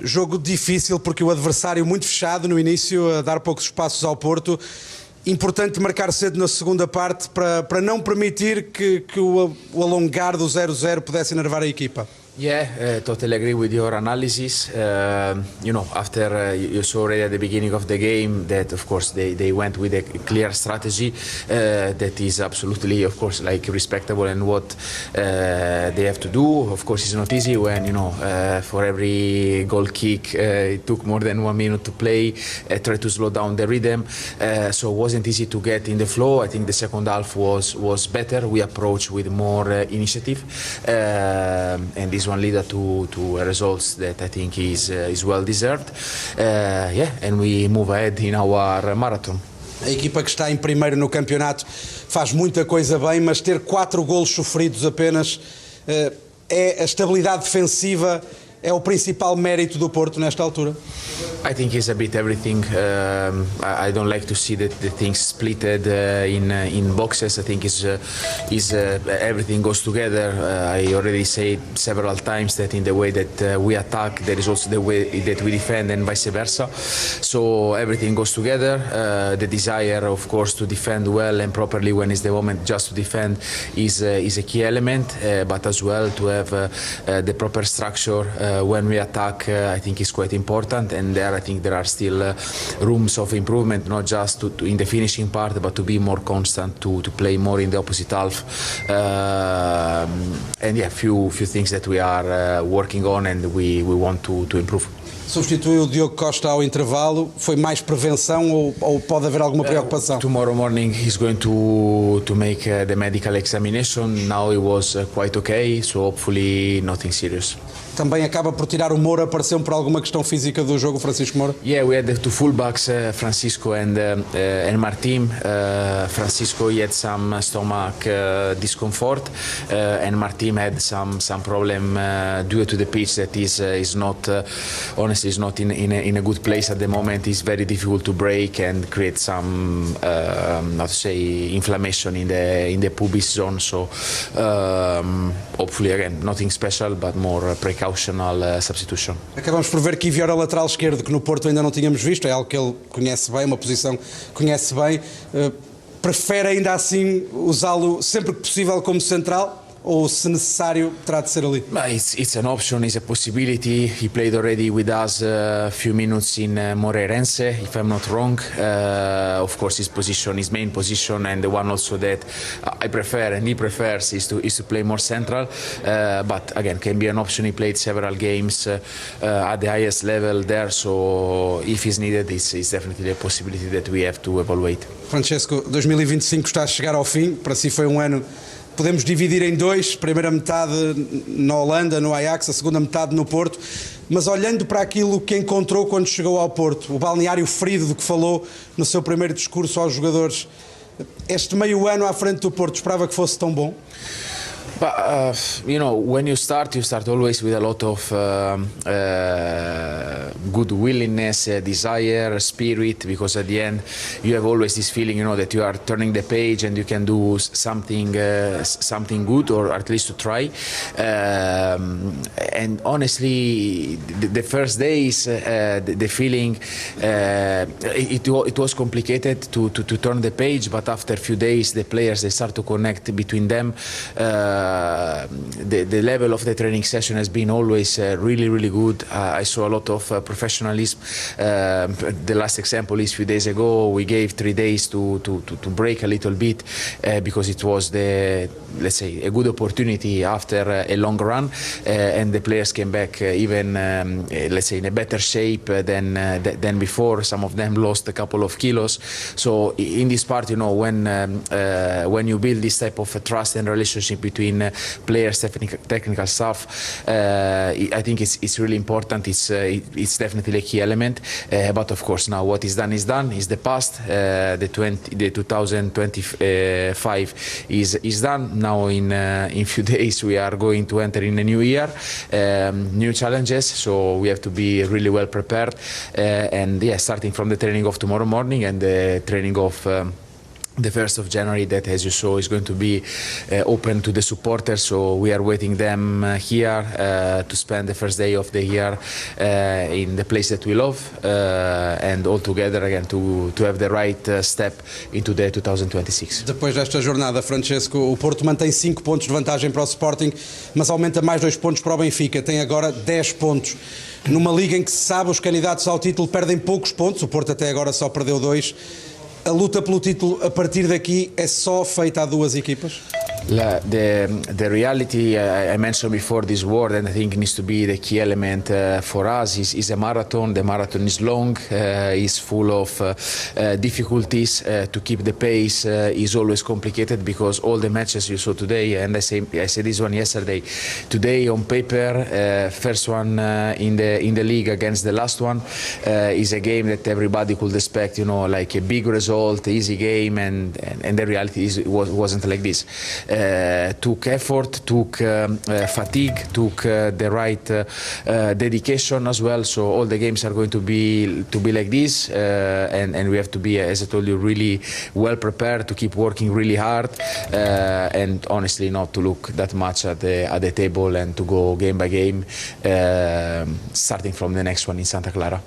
Jogo difícil porque o adversário muito fechado no início, a dar poucos espaços ao Porto. Importante marcar cedo na segunda parte para não permitir que o alongar do 0-0 pudesse enervar a equipa. Yeah, totally agree with your analysis. After you saw already at the beginning of the game that, of course, they went with a clear strategy that is absolutely, of course, like respectable and what they have to do. Of course, it's not easy when, for every goal kick, it took more than 1 minute to play, try to slow down the rhythm. So it wasn't easy to get in the flow. I think the second half was better. We approached with more initiative. And this one lead to results that I think is well deserved. And we move ahead in our marathon. A equipa que está em primeiro no campeonato faz muita coisa bem, mas ter 4 golos sofridos apenas é a estabilidade defensiva. É o principal mérito do Porto nesta altura? I think it's a bit everything. I don't like to see the things splitted in boxes. I think everything goes together. I already said several times that in the way that we attack, there is also the way that we defend and vice versa. So everything goes together. The desire, of course, to defend well and properly when it's the moment just to defend is a key element, but as well to have the proper structure when we attack, I think is quite important, and there I think there are still rooms of improvement, not just in the finishing part, but to be more constant, to play more in the opposite half, and yeah, few things that we are working on and we want to improve. Substituiu o Diogo Costa ao intervalo, foi mais prevenção ou pode haver alguma preocupação? Tomorrow morning he's going to make the medical examination. Now he was quite okay, so hopefully nothing serious. Também acaba por tirar o Moura, apareceu por alguma questão física do jogo, Francisco Moura? Yeah, we had the two fullbacks, Francisco and Martim. Francisco he had some stomach discomfort, and Martim had some problem due to the pitch that is not honestly is not in a good place at the moment. It's very difficult to break and create some how to say inflammation in the pubis zone. So hopefully again nothing special, but more precautional substitution. Acabamos por ver que Iviora lateral esquerdo, que no Porto ainda não tínhamos visto, é algo que ele conhece bem, uma posição que conhece bem. Prefere ainda assim usá-lo sempre que possível como central? Ou, se necessário, terá de ser ali? It's an option, it's a possibility. He played already with us a few minutes in Moreirense, if I'm not wrong. Of course, his main position, and the one also that I prefer and he prefers is to play more central. But again, can be an option. He played several games at the highest level there, so if he's needed, it's definitely a possibility that we have to evaluate. Francesco, 2025 está a chegar ao fim. Para si foi um ano. Podemos dividir em dois, primeira metade na Holanda, no Ajax, a segunda metade no Porto, mas olhando para aquilo que encontrou quando chegou ao Porto, o balneário ferido do que falou no seu primeiro discurso aos jogadores, este meio ano à frente do Porto, esperava que fosse tão bom? But when you start always with a lot of good willingness, desire, spirit, because at the end you have always this feeling, that you are turning the page and you can do something good, or at least to try. And honestly, the first days, the feeling, it was complicated to turn the page, but after a few days, the players, they start to connect between them. The level of the training session has been always really, really good. I saw a lot of professionalism. The last example is a few days ago. We gave 3 days to break a little bit because it was let's say, a good opportunity after a long run, and the players came back even, let's say, in a better shape than before. Some of them lost a couple of kilos. So in this part, when you build this type of trust and relationship between players, technical staff, I think it's really important. It's definitely a key element. But of course, now what is done is done. Is the past. The 2025 is done. Now in few days we are going to enter in a new year, new challenges. So we have to be really well prepared. And yeah, starting from the training of tomorrow morning and the training of the 1st of January, that, as you saw, is going to be open to the supporters. So we are waiting them here to spend the first day of the year in the place that we love, and all together again to have the right step into the 2026. Depois desta jornada, Francesco, o Porto mantém 5 pontos de vantagem para o Sporting, mas aumenta mais 2 pontos para o Benfica. Tem agora 10 pontos. Numa liga em que se sabe os candidatos ao título perdem poucos pontos, o Porto até agora só perdeu 2. A luta pelo título a partir daqui é só feita a duas equipas? The reality I mentioned before, this word, and I think needs to be the key element for us, is a marathon. The marathon is long, is full of difficulties. To keep the pace is always complicated because all the matches you saw today, and I said this one yesterday, today on paper, first one in the league against the last one, is a game that everybody could expect, like a big result, easy game, and the reality is it wasn't like this. Took effort, took fatigue, took the right dedication as well. So all the games are going to be like this, and we have to be, as I told you, really well prepared to keep working really hard, and honestly not to look that much at the table and to go game by game, starting from the next one in Santa Clara.